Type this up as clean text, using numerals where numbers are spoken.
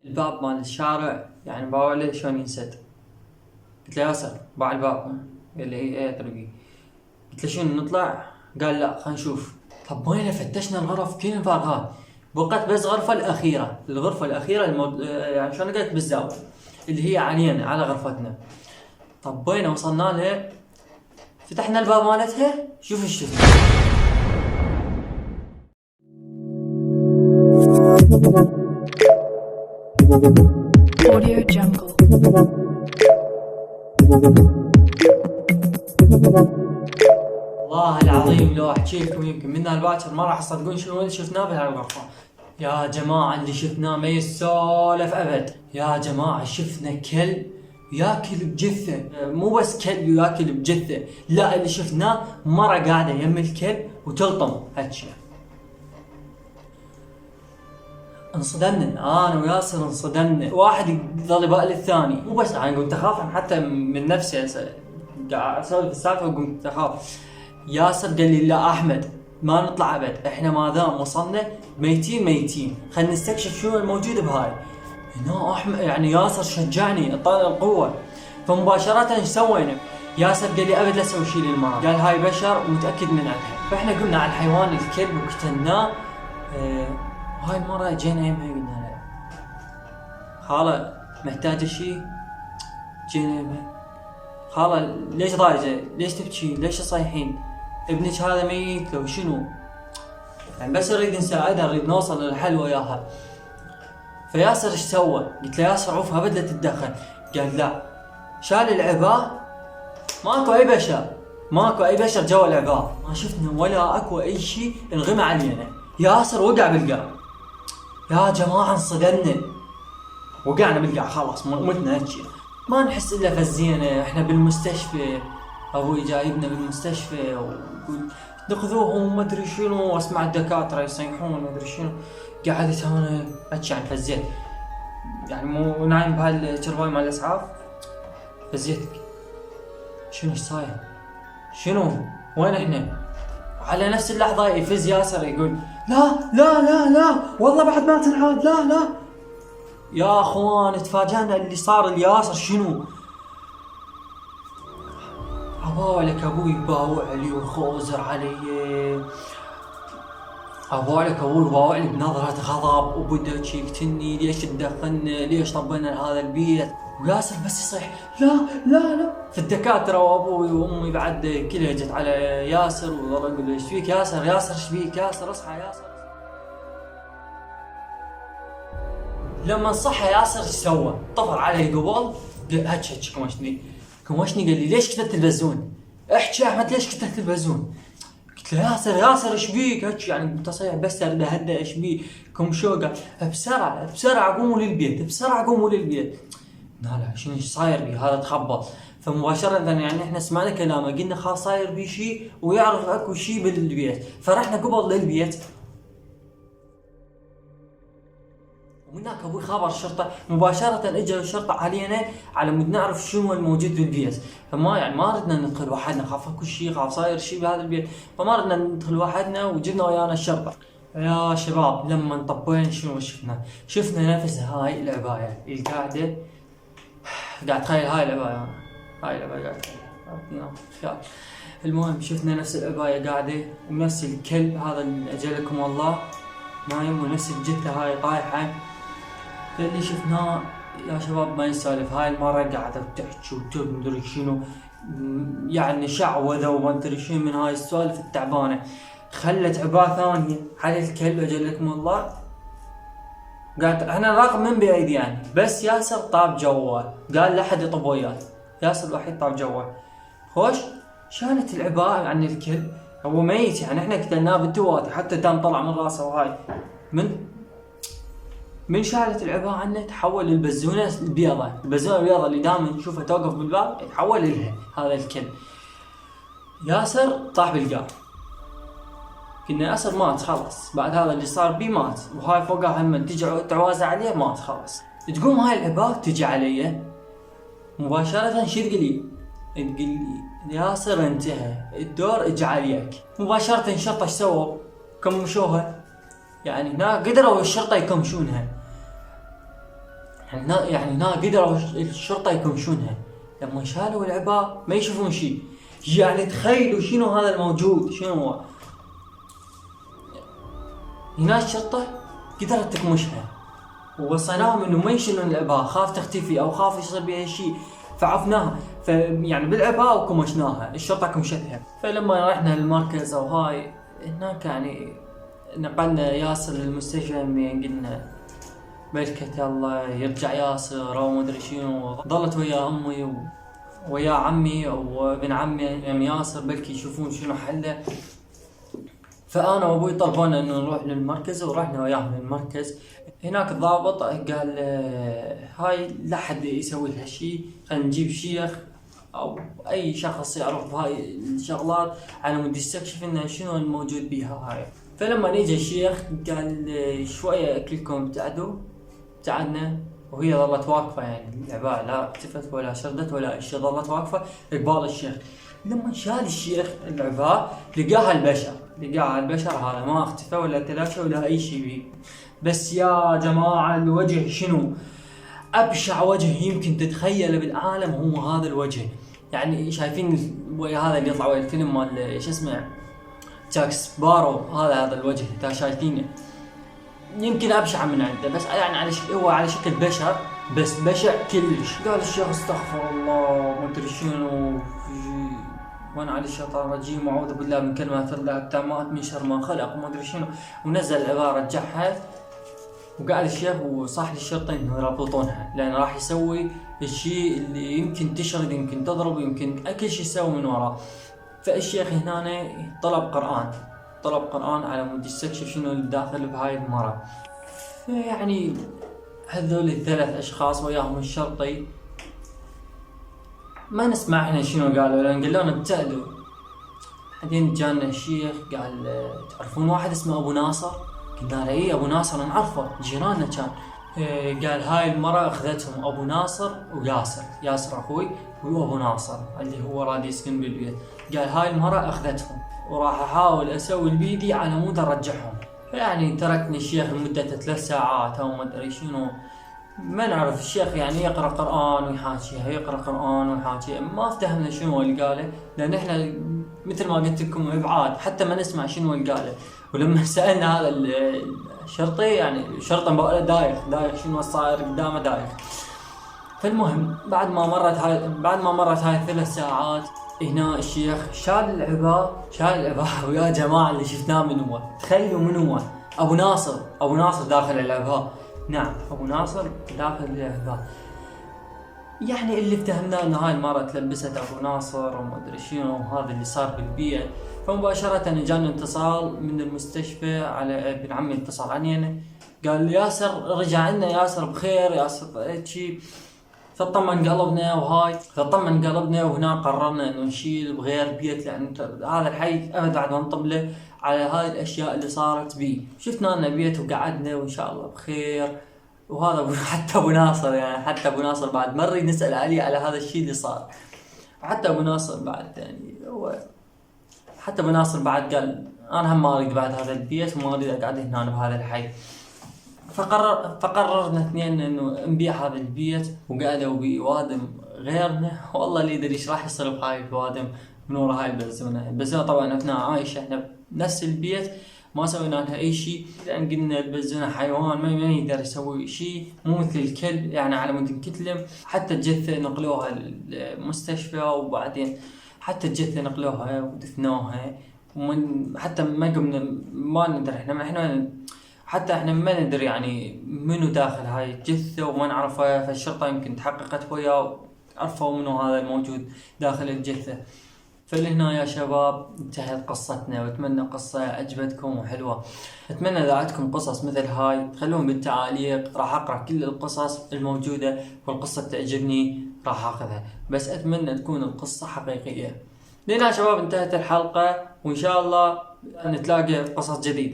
الباب مال الشارع يعني باوع له شلون ينسد. قلت له ياسر باع الباب. قال لي ايه طريقي. قلت له شنو نطلع؟ قال لا خلينا نشوف. طب وين فتشنا الغرف كل الفراغات، بقت بس غرفة الأخيرة، الغرفة الأخيرة يعني شلون قلت بالزاوية اللي هي علينا على غرفتنا. طب وين وصلنا لها؟ فتحنا الباب مالتها، شوف ايش شفنا. Audio Jungle. والله العظيم لو احكي لكم يمكن من الباكر ما راح تصدقون شنو اللي شفناه بهالغرفة. يا جماعة اللي شفناه ما يسولف ابد. يا جماعة شفنا كلب ياكل بجثة، مو بس كلب ياكل بجثة، لا اللي شفناه مرة قاعدة يم الكلب وتلطم هالشي. انصدمنا انا وياسر، انصدمنا. واحد ظل يبقى للثاني، مو بس انا قمت اخاف حتى من نفسي، قاعد اسولف السالفه وقمت اخاف. ياسر قال لي لا احمد ما نطلع ابد، احنا ما دام وصلنا ميتين خلينا نستكشف شنو الموجود بهاي. هنا احمد يعني ياسر شجعني القوه. فمباشره ايش سوينا؟ ياسر قال لي ابد لا تسوي شيء للمرأة، قال هاي بشر ومتاكد من عنها. فاحنا قلنا على الحيوان الكلب وقتلناه. هاي المرة جينا يمها قلنا لها خالة محتاجة شيء؟ جينا يمها خالة ليش ضايجة؟ ليش تبكين؟ ليش تصيحين؟ ابنك هذا ميت لو شنو؟ يعني بس نريد نساعدها، نريد نوصل للحل وياها. فياسر ايش سوى؟ قلت له ياسر عوف ابد لا تتدخل. قال لا، شال العباء، ماكو اي بشر جوا العباء، ما شفنا ولا اكو اي شيء انغمى علينا. ياسر وقع بالقاع. يا جماعة انصدمنا، وقعنا بالقاع خلاص متنا هالشي، ما نحس الا فزينا. احنا بالمستشفى، ابوي جايبنا بالمستشفى ويقول ناخذوهم وما ادري شنو، واسمع الدكاترة يصيحون ما ادري شنو. قعدت انا هالشي يعني فزيت، يعني مو نايم بهالشرباي مال الاسعاف، فزيت شنو ايش صاير؟ شنو؟ وين احنا؟ على نفس اللحظة يفز ياسر يقول لا لا لا لا والله بعد ما تنعاد، لا لا. يا اخوان تفاجأنا اللي صار الياسر شنو. ابا لك ابوي باوع لي وخوزر علي، ابا لك ابوي باوع لي بنظرة غضب وبدا يقتلني، ليش تدخلنا؟ ليش طبينا هذا البيت؟ وياسر بس يصيح لا لا لا. فالدكاترة وابوي وامي بعد كلها جت على ياسر وظل يقول ايش فيك ياسر؟ ياسر ايش بيك ياسر؟ اصحى ياسر. لما صحى ياسر ايش سوى؟ طفر علي قبل، هتش كمشني قال لي ليش كنت تلفزون؟ احكي يا احمد ليش كنت تلفزون؟ قلت له ياسر ايش بيك؟ هتش يعني تصيح بس اريد اهدى ايش بيك؟ كمشوقه بسرعه قوموا للبيت. لا شنو صاير بي هذا؟ تخبط. فمباشرة يعني احنا سمعنا كلامه، قلنا خلاص صاير بي شيء ويعرف اكو شيء بالبيت. فرحنا قبل للبيت، ومن هناك ابوي خابر الشرطة. مباشرة اجى الشرطة علينا على مود نعرف شنو الموجود بالبيت. ما ردنا ندخل وحدنا، خاف اكو شيء، خاف صاير شيء بهذا البيت، فما ردنا ندخل وحدنا وجبنا ويانا الشرطة. يا شباب لما طبينا شنو شفنا نفس هاي العباية اللي قاعدة، قاعد تخيل هاي العباية قاعد تخيل. المهم شفنا نفس العباية قاعدة ونفس الكلب هذا اللي اجلكم والله نايم، ونفس الجثة هاي طايحة. اللي شفناه يا شباب ما يسالف، هاي المرة قاعدة بتحكي وتدري شنو، يعني شعوذة وما ادري شنو من هاي السوالف التعبانة. خلت عباية ثانية على الكلب اجلكم الله. قالت احنا راقب من بايدي يعني، بس ياسر طاب جوه، قال لا حد يطب وياه، ياسر الوحيد طاب جوه. خوش شالت العباءة عن الكلب، هو ميت يعني احنا قتلناه بالتواتي، حتى دم طلع من راسه. وهاي من شالت العباءة عنه تحول للبزونة البيضة، اللي دائما نشوفها توقف بالباب تحول لها هذا الكلب. ياسر طاح بالقاع، كنا ياسر مات خلاص، بعد هذا اللي صار بيه مات، وهاي فوقها هم تجي تعوازة عليه مات خلاص. تقوم هاي العباء تجي علي مباشرة، شو تقول لي ياسر انتهى الدور اجى عليك. مباشرة الشرطة ايش سووا؟ كمشوها، يعني هنا قدروا الشرطة يكمشونها. يعني هنا قدروا الشرطة يكمشونها. لما شالوا العباء ما يشوفون شيء. يعني تخيلوا شنو هذا الموجود، شنو هو. هنا الشرطة قدرت تكمشها، ووصيناهم انه ما يشيلون العباء، خاف تختفي او خاف يصير بها شيء، فعفناها. يعني بالعباء وكمشناها، الشرطة كمشتها. فلما رحنا للمركز او هاي هناك يعني نقلنا ياسر للمستشفى. قلنا بركة الله يرجع ياسر او مدري شنو. ظلت ويا امي ويا عمي وابن عمي ام ياسر بلكي يشوفون شنو حله. فانا وابوي طلبونا انه نروح للمركز، ورحنا وياهم للمركز. هناك الضابط قال هاي لا حد يسوي لها شيء، خلينا نجيب شيخ او اي شخص يعرف هاي الشغلات على مود يستكشف لنا شنو الموجود بيها هاي. فلما نيجي الشيخ قال شويه كلكم ابتعدنا، وهي ظلت واقفه. يعني العباء لا اختفت ولا شردت ولا شيء، ظلت واقفه قبال الشيخ. لما شال الشيخ العباء لقاها البشر هذا ما اختفى ولا تلاشى ولا اي شيء بيه. بس يا جماعه الوجه شنو ابشع وجه يمكن تتخيله بالعالم هو هذا الوجه. يعني شايفين هذا اللي يطلع الفيلم مال ايش اسمه جاك سبارو، هذا الوجه تا شايفينه يمكن ابشع من عنده. بس يعني هو على شكل بشر، بس بشع كلش. قال الشيخ استغفر الله ما ادري شنو، وانا على الشيطان الرجيم واعوذ بالله من كلمات الله التامات من شر ما خلق وما ادري شنو، ونزل العباره رجعها. وقال الشيخ وصاح للشرطه انه يربطونها، لان راح يسوي الشيء اللي يمكن تشرد يمكن تضرب يمكن كل شيء يسوي من وراه. فالشيخ هنا طلب قرآن على مود يستكشف شنو اللي داخل بهاي المرة. فيعني هذول الثلاث اشخاص وياهم الشرطي ما نسمع احنا شنو قالوا، لان قالوا لنا ابتعدوا. بعدين جانا الشيخ قال تعرفون واحد اسمه ابو ناصر؟ قلنا له ايه ابو ناصر نعرفه جيراننا كان. قال هاي المرة اخذتهم ابو ناصر ياسر اخوي وابو ناصر اللي هو راد يسكن بالبيت. قال هاي المرة اخذتهم وراح احاول اسوي البيدي على مود ارجعهم. يعني تركني الشيخ لمدة 3 ساعات او ما ادري شنو، ما نعرف. الشيخ يعني يقرأ قرآن ويحاكيها ما افتهمنا شنو اللي قاله، لان احنا مثل ما قلت لكم ابعاد حتى ما نسمع شنو اللي قاله. ولما سألنا هذا الشرطي يعني الشرطة بقى دايخ شنو صاير قدامه دايخ. فالمهم بعد ما مرت هاي 3 ساعات هنا الشيخ شال العباء ويا جماعة اللي شفناه من هو. تخيلوا من هو ابو ناصر داخل العباء. نعم ابو ناصر داخل العباء. يعني اللي افتهمناه انه هاي المرة تلبست ابو ناصر وما ادري شنو، وهذا اللي صار بالبيئة. فمباشرة جانا اتصال من المستشفى على ابن عمي، اتصل علينا قال ياسر رجع لنا، ياسر بخير، ياسر شيء. فطمن قلبنا وهنا قررنا انه نشيل بغير بيت، لان هذا الحي ابد بعد ما نطبله على هاي الاشياء اللي صارت بيه. شفنا لنا بيت وقعدنا وان شاء الله بخير. وهذا حتى ابو ناصر بعد مرة نسأل عليه على هذا الشيء اللي صار. حتى ابو ناصر بعد قال انا هم ما اريد بعد هذا البيت وما اريد اقعد هنا بهذا الحي. فقررنا اثنين انه نبيع هذا البيت وقعدوا بوادم غيرنا. والله اللي يدري ايش راح يصير بهاي الوادم من وراء هاي البزونة. طبعا احنا عايشة احنا بنفس البيت ما سوينا لها اي شيء، لان قلنا البزونة حيوان ما يقدر يسوي شيء، مو مثل الكلب يعني على مود نكتلم. حتى الجثة نقلوها للمستشفى، وبعدين حتى الجثة نقلوها ودفنوها. حتى ما ندري احنا ما ندري يعني منو داخل هاي الجثة وما نعرفها. فالشرطة يمكن تحققت وياه عرفوا منو هذا الموجود داخل الجثة. فلهنا يا شباب انتهت قصتنا، واتمنى قصة عجبتكم وحلوة. اتمنى اذا عندكم قصص مثل هاي تخلوهم بالتعاليق، راح اقرأ كل القصص الموجودة، والقصة تعجبني راح اخذها، بس اتمنى تكون القصة حقيقية. لهنا يا شباب انتهت الحلقة، وان شاء الله نتلاقى قصص جديدة.